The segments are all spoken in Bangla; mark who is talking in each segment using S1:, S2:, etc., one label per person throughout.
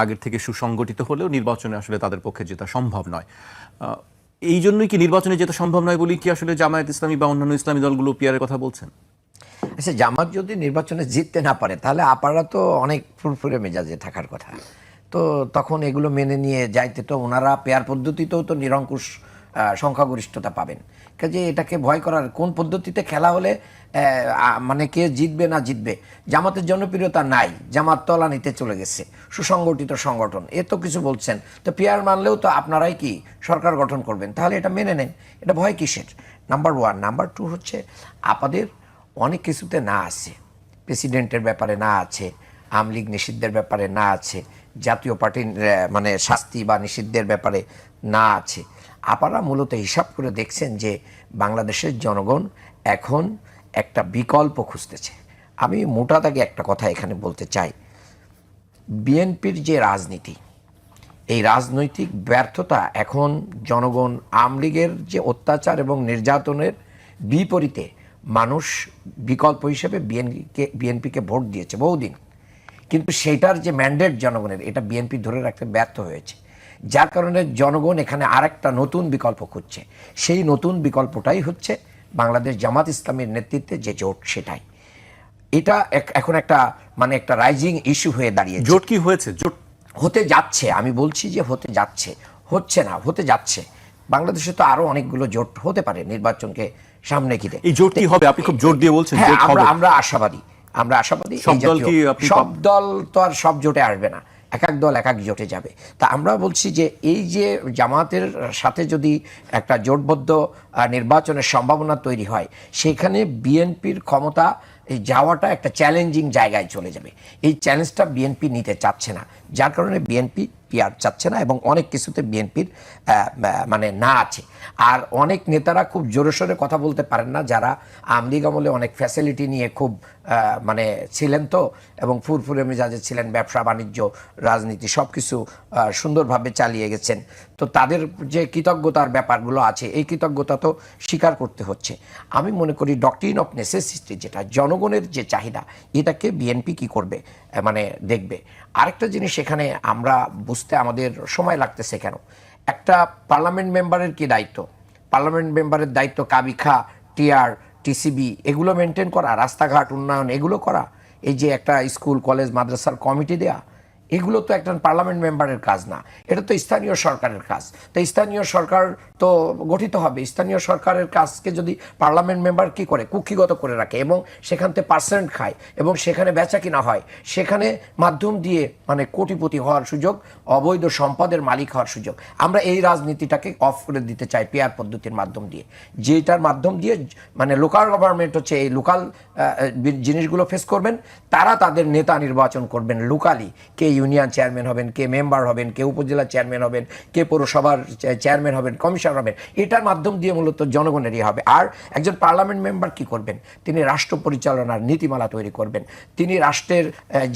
S1: আগের থেকে সুসংগঠিত হলেও নির্বাচনে আসলে তাদের পক্ষে জেতা সম্ভব নয়। এই জন্যই কি নির্বাচনে যেটা সম্ভব নয় বলেই কি আসলে জামায়াত ইসলামী বা অন্যান্য ইসলামী দলগুলো পিয়ারের কথা বলছেন?
S2: আচ্ছা, জামাত যদি নির্বাচনে জিততে না পারে তাহলে আপারা তো অনেক ফুরফুরে মেজাজে থাকার কথা। তো তখন এগুলো মেনে নিয়ে যাইতে তো ওনারা পেয়ার পদ্ধতিতেও তো নিরঙ্কুশ সংখ্যাগরিষ্ঠতা পাবেন। কাজে এটাকে ভয় করার কোন পদ্ধতিতে খেলা হলে মানে কে জিতবে না জিতবে। জামাতের জনপ্রিয়তা নাই, জামাত তলানিতে চলে গেছে, সুসংগঠিত সংগঠন এ তো কিছু বলছেন। তো পেয়ার মানলেও তো আপনারাই কি সরকার গঠন করবেন, তাহলে এটা মেনে নেন, এটা ভয় কিসের? Number one. নাম্বার টু হচ্ছে আপনাদের অনেক কিছুতে না আছে, প্রেসিডেন্টের ব্যাপারে না আছে, আওয়ামী লীগ নিষিদ্ধের ব্যাপারে না আছে, জাতীয় পার্টির মানে শাস্তি বা নিষিদ্ধের ব্যাপারে না আছে। আপনারা মূলত হিসাব করে দেখছেন যে বাংলাদেশের জনগণ এখন একটা বিকল্প খুঁজতেছে। আমি মোটা দাগে একটা কথা এখানে বলতে চাই, বিএনপির যে রাজনীতি, এই রাজনৈতিক ব্যর্থতা এখন জনগণ আওয়ামী লীগের যে অত্যাচার এবং নির্যাতনের বিপরীতে মানুষ বিকল্প হিসেবে বিএনপিকে ভোট দিয়েছে বহুদিন, কিন্তু সেটার যে ম্যান্ডেট জনগণের, এটা বিএনপি ধরে রাখতে ব্যর্থ হয়েছে। যার কারণে জনগণ এখানে আরেকটা নতুন বিকল্প খুঁজছে। সেই নতুন বিকল্পটাই হচ্ছে বাংলাদেশ জামাত ইসলামীর নেতৃত্বে যে জোট, সেটাই। এটা এখন একটা মানে একটা রাইজিং ইস্যু হয়ে দাঁড়িয়েছে।
S1: জোট কি হয়েছে? জোট
S2: হতে যাচ্ছে, আমি বলছি যে হতে যাচ্ছে, হচ্ছে না, হতে যাচ্ছে। বাংলাদেশে তো আরো অনেকগুলো জোট হতে পারে নির্বাচনকে সামনে ঘিরে।
S1: এই জোট কি হবে? আপনি খুব জোর দিয়ে বলছেন।
S2: হ্যাঁ, আমরা আশাবাদী, আমরা আশাবাদী। সব দল তো আর সব জোটে আসবে না, এক এক দল এক এক জোটে যাবে। তা আমরা বলছি যে এই যে জামাতের সাথে যদি একটা জোটবদ্ধ নির্বাচনের সম্ভাবনা তৈরি হয়, সেখানে বিএনপির ক্ষমতা এই যাওয়াটা একটা চ্যালেঞ্জিং জায়গায় চলে যাবে। এই চ্যালেঞ্জটা বিএনপি নিতে চাচ্ছে না, যার কারণে বিএনপি পিয়ার চাচ্ছে না এবং অনেক কিছুতে বিএনপির মানে না আছে। আর অনেক নেতারা খুব জোরে সোরে কথা বলতে পারেন না, যারা আওয়ামী লীগ আমলে অনেক ফ্যাসিলিটি নিয়ে খুব মানে ছিলেন তো, এবং ফুরফুরে মেজাজে ছিলেন, ব্যবসা বাণিজ্য রাজনীতি সব কিছু সুন্দরভাবে চালিয়ে গেছেন। তো তাদের যে কৃতজ্ঞতার ব্যাপারগুলো আছে, এই কৃতজ্ঞতা তো স্বীকার করতে হচ্ছে। আমি মনে করি ডক্ট্রিন অফ নেসেসিটি, যেটা জনগণের যে চাহিদা, এটাকে বিএনপি কি করবে মানে দেখবে। আরেকটা জিনিস এখানে আমরা বুঝতে আমাদের সময় লাগতেছে কেন, একটা পার্লামেন্ট মেম্বারের কি দায়িত্ব? পার্লামেন্ট মেম্বারের দায়িত্ব কাবিখা, টিআর, টিসিবি এগুলো মেনটেন করা, রাস্তাঘাট উন্নয়ন এগুলো করা, এই যে একটা স্কুল কলেজ মাদ্রাসার কমিটি দেয়া, এগুলো তো একটা পার্লামেন্ট মেম্বারের কাজ না, এটা তো স্থানীয় সরকারের কাজ। তো স্থানীয় সরকার তো গঠিত হবে, স্থানীয় সরকারের কাজকে যদি পার্লামেন্ট মেম্বার কি করে, কুক্ষিগত করে রাখে এবং সেখান থেকে পার্সেন্ট খায় এবং সেখানে বেচা কিনা হয়, সেখানে মাধ্যম দিয়ে মানে কোটিপতি হওয়ার সুযোগ, অবৈধ সম্পদের মালিক হওয়ার সুযোগ, আমরা এই রাজনীতিটাকে অফ করে দিতে চাই পেয়ার পদ্ধতির মাধ্যম দিয়ে। যেটার মাধ্যম দিয়ে মানে লোকাল গভর্নমেন্ট হচ্ছে এই লোকাল জিনিসগুলো ফেস করবেন, তারা তাদের নেতা নির্বাচন করবেন লোকালি, কে ইউনিয়ন চেয়ারম্যান হবেন, কে মেম্বার হবেন, কে উপজেলা চেয়ারম্যান হবেন, কে পৌরসভার চেয়ারম্যান হবেন, কমিশনার হবেন, এটার মাধ্যম দিয়ে মূলত জনগণেরই হবে। আর একজন পার্লামেন্ট মেম্বার কি করবেন? তিনি রাষ্ট্র পরিচালনার নীতিমালা তৈরি করবেন, তিনি রাষ্ট্রের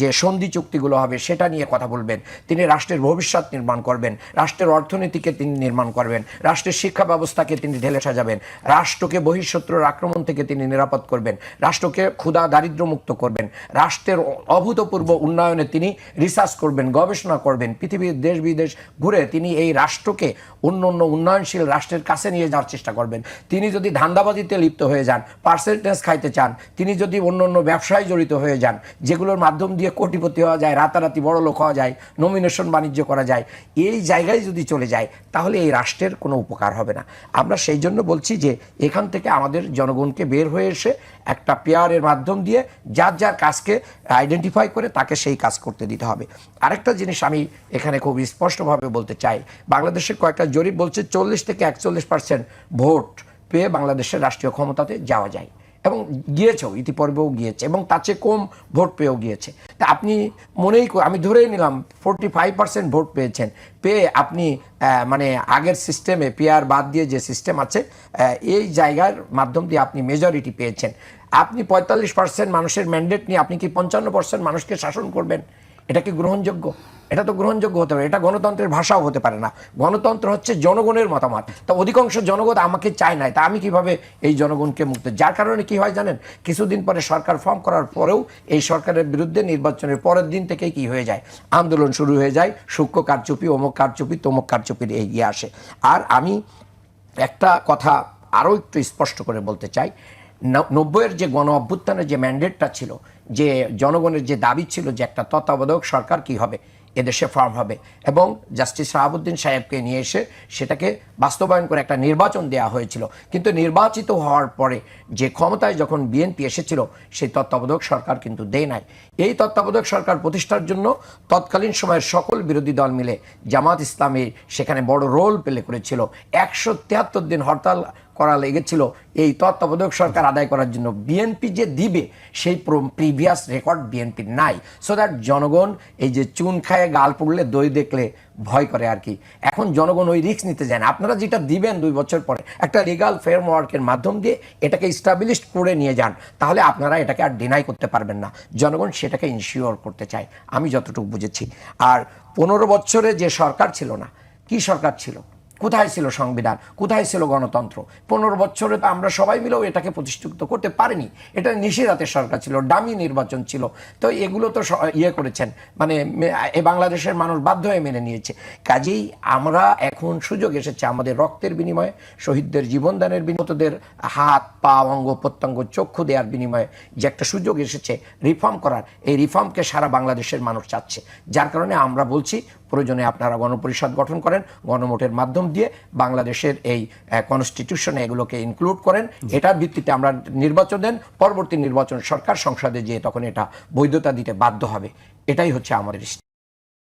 S2: যে সন্ধি চুক্তিগুলো হবে সেটা নিয়ে কথা বলবেন, তিনি রাষ্ট্রের ভবিষ্যৎ নির্মাণ করবেন, রাষ্ট্রের অর্থনীতিকে তিনি নির্মাণ করবেন, রাষ্ট্রের শিক্ষা ব্যবস্থাকে তিনি ঢেলে সাজাবেন, রাষ্ট্রকে বহিঃশত্রুর আক্রমণ থেকে তিনি নিরাপদ করবেন, রাষ্ট্রকে ক্ষুধা দারিদ্র্য মুক্ত করবেন, রাষ্ট্রের অভূতপূর্ব উন্নয়নে তিনি রিসার্চ করবেন, গবেষণা করবেন, পৃথিবীর দেশ বিদেশ ঘুরে তিনি এই রাষ্ট্রকে অন্য অন্য উন্নয়নশীল রাষ্ট্রের কাছে নিয়ে যাওয়ার চেষ্টা করবেন। তিনি যদি ধান্দাবাজিতে লিপ্ত হয়ে যান, পার্সেন্টেজ খাইতে চান, তিনি যদি অন্য অন্য ব্যবসায় জড়িত হয়ে যান, যেগুলোর মাধ্যম দিয়ে কোটিপতি হওয়া যায়, রাতারাতি বড় লোক হওয়া যায়, নমিনেশন বাণিজ্য করা যায়, এই জায়গায় যদি চলে যায়, তাহলে এই রাষ্ট্রের কোনো উপকার হবে না। আমরা সেই জন্য বলছি যে এখান থেকে আমাদের জনগণকে বের হয়ে এসে একটা পেয়ারের মাধ্যম দিয়ে যার যার কাজকে আইডেন্টিফাই করে তাকে সেই কাজ করতে দিতে হবে। আরেকটা জিনিস আমি এখানে খুব স্পষ্টভাবে বলতে চাই, বাংলাদেশের কয়েকটা জরিপ বলছে 40 থেকে 41% ভোট পেয়ে বাংলাদেশের রাষ্ট্রীয় ক্ষমতাতে যাওয়া যায়, এবং গিয়েছেও, ইতিপূর্বেও গিয়েছে, এবং তার চেয়ে কম ভোট পেয়েও গিয়েছে। তা আপনি আমি ধরেই নিলাম 45% ভোট পেয়েছেন, পেয়ে আপনি মানে আগের সিস্টেমে পিআর বাদ দিয়ে যে সিস্টেম আছে এই জায়গার মাধ্যম দিয়ে আপনি মেজরিটি পেয়েছেন। আপনি 45% মানুষের ম্যান্ডেট নিয়ে আপনি কি 55% মানুষকে শাসন করবেন? এটা কি গ্রহণযোগ্য? এটা তো গ্রহণযোগ্য হতে পারে, এটা গণতন্ত্রের ভাষাও হতে পারে না। গণতন্ত্র হচ্ছে জনগণের মতামত। তা অধিকাংশ জনগণ আমাকে চায় না, তা আমি কিভাবে এই জনগণকে মুক্ত? যার কারণে কি হয় জানেন, কিছুদিন পরে সরকার ফর্ম করার পরেও এই সরকারের বিরুদ্ধে নির্বাচনের পরের দিন থেকেই কি হয়ে যায়, আন্দোলন শুরু হয়ে যায়, সূক্ষ্ম কারচুপি, অমুক কারচুপি, তমুক কারচুপির এগিয়ে আসে। আর আমি একটা কথা আরও একটু স্পষ্ট করে বলতে চাই, 90-এর যে গণ অভ্যুত্থানের যে ম্যান্ডেটটা ছিল, যে জনগণের যে দাবি ছিল যে একটা তত্ত্বাবধায়ক সরকার কি হবে, এদেশে ফর্ম হবে, এবং জাস্টিস শাহাবুদ্দিন সাহেবকে নিয়ে এসে সেটাকে বাস্তবায়ন করে একটা নির্বাচন দেওয়া হয়েছিল। কিন্তু নির্বাচিত হওয়ার পরে যে ক্ষমতায় যখন বিএনপি এসেছিল, সেই তত্ত্বাবধায়ক সরকার কিন্তু দেয় নাই। এই তত্ত্বাবধায়ক সরকার প্রতিষ্ঠার জন্য তৎকালীন সময়ের সকল বিরোধী দল মিলে জামাত ইসলামী সেখানে বড় রোল প্লে করেছিল। 173 দিন হরতাল করা লেগেছিল এই তত্ত্বাবধায়ক সরকার আদায় করার জন্য। বিএনপি যে দিবে সেই প্রিভিয়াস রেকর্ড বিএনপির নাই, সো দ্যাট জনগণ এই যে চুন খায় গাল পড়লে দই দেখলে ভয় করে আর কি। এখন জনগণ ওই রিস্ক নিতে যায় না। আপনারা যেটা দিবেন 2 বছর পরে একটা লিগাল ফ্রেমওয়ার্কের মাধ্যম দিয়ে এটাকে স্টাবলিশ করে নিয়ে যান, তাহলে আপনারা এটাকে আর ডিনাই করতে পারবেন না। জনগণ সেটাকে ইনশিওর করতে চায়, আমি যতটুকু বুঝেছি। আর 15 বছরে যে সরকার ছিল না, কি সরকার ছিল? কোথায় ছিল সংবিধান? কোথায় ছিল গণতন্ত্র? 15 বছরে তো আমরা সবাই মিলেও এটাকে প্রতিষ্ঠিত করতে পারিনি। এটা নিশিরাতের সরকার ছিল, ডামি নির্বাচন ছিল। তো এগুলো তো করেছেন, মানে বাংলাদেশের মানুষ বাধ্য হয়ে মেনে নিয়েছে। কাজেই আমরা এখন সুযোগ এসেছে আমাদের রক্তের বিনিময়ে, শহীদদের জীবনদানের বিনিময়ে, হাত পা অঙ্গ প্রত্যঙ্গ চক্ষু দেওয়ার বিনিময়ে যে একটা সুযোগ এসেছে রিফর্ম করার, এই রিফর্মকে সারা বাংলাদেশের মানুষ চাচ্ছে। যার কারণে আমরা বলছি প্রয়োজনে আপনারা গণপরিষদ গঠন করেন, গণভোটের মাধ্যম দিয়ে বাংলাদেশের এই কনস্টিটিউশনে এগুলোকে ইনক্লুড করেন। এটার ভিত্তিতে আমরা নির্বাচন দেন, পরবর্তী নির্বাচন সরকার সংসদে যেয়ে তখন এটা বৈধতা দিতে বাধ্য হবে। এটাই হচ্ছে আমাদের